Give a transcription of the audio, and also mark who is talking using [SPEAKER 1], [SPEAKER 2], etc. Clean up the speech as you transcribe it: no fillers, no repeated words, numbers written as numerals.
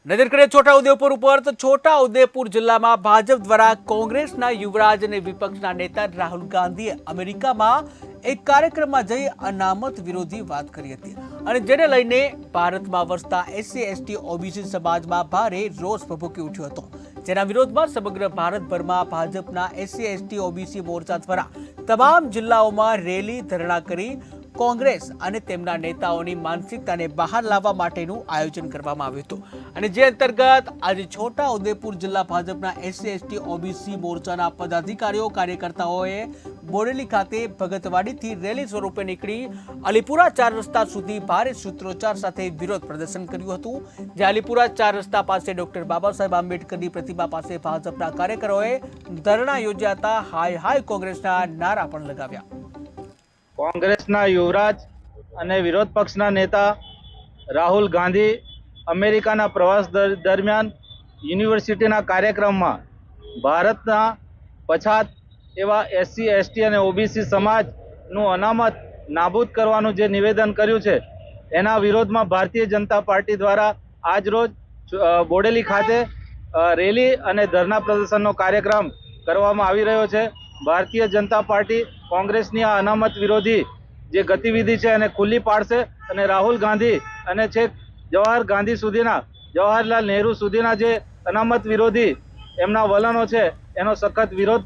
[SPEAKER 1] નજર કરીએ છોટાઉદેપુર ઉપર તો છોટાઉદેપુર જિલ્લામાં ભાજપ દ્વારા કોંગ્રેસના યુવરાજ અને વિપક્ષના નેતા રાહુલ ગાંધીએ અમેરિકામાં એક કાર્યક્રમમાં જઈ અનામત વિરોધી વાત કરી હતી અને જેને લઈને ભારતમાં વસતા એસસી એસટી ઓબીસી સમાજમાં ભારે રોષ ભભૂકી ઉઠ્યો હતો, જેના વિરોધમાં સમગ્ર ભારતભરમાં ભાજપના એસસી એસટી ઓબીસી મોરચા દ્વારા તમામ જિલ્લાઓમાં રેલી ધરણા કરી કોંગ્રેસ અને તેમના નેતાઓની માનસિકતાને બહાર લાવવા માટેનું આયોજન કરવામાં આવ્યું હતું અને જે અંતર્ગત આજે છોટાઉદેપુર જિલ્લા ભાજપના એસસી એસટી ઓબીસી મોરચાના પદાધિકારીઓ કાર્યકર્તાઓએ બોડેલી ખાતે ભગતવાડીથી રેલી સ્વરૂપે નીકળી અલીપુરા 4 રસ્તા સુધી ભારે સૂત્રોચ્ચાર સાથે વિરોધ પ્રદર્શન કર્યું હતું, જે અલીપુરા 4 રસ્તા પાસે ડોક્ટર બાબા સાહેબ આંબેડકરની પ્રતિમા પાસે ભાજપના કાર્યકરોએ ધરણા યોજ્યા હતા. હાય હાય કોંગ્રેસના નારા પણ લગાવ્યા.
[SPEAKER 2] કોંગ્રેસના યુવરાજ અને વિરોધ પક્ષના નેતા રાહુલ ગાંધી અમેરિકાના પ્રવાસ દરમિયાન યુનિવર્સિટીના કાર્યક્રમમાં ભારતના પછાત એવા એસસી એસટી અને ઓબીસી સમાજનું અનામત નાબૂદ કરવાનું જે નિવેદન કર્યું છે, એના વિરોધમાં ભારતીય જનતા પાર્ટી દ્વારા આજરોજ બોડેલી ખાતે રેલી અને ધરણા પ્રદર્શનનો કાર્યક્રમ કરવામાં આવી રહ્યો છે. ભારતીય જનતા પાર્ટી કોંગ્રેસની આ અનામત વિરોધી જે ગતિવિધિ છે એને ખુલ્લી પાડશે અને રાહુલ ગાંધી અને છેક જવાહરલાલ નહેરુ સુધીના જે અનામત વિરોધી એમના વલણો છે એનો સખત વિરોધ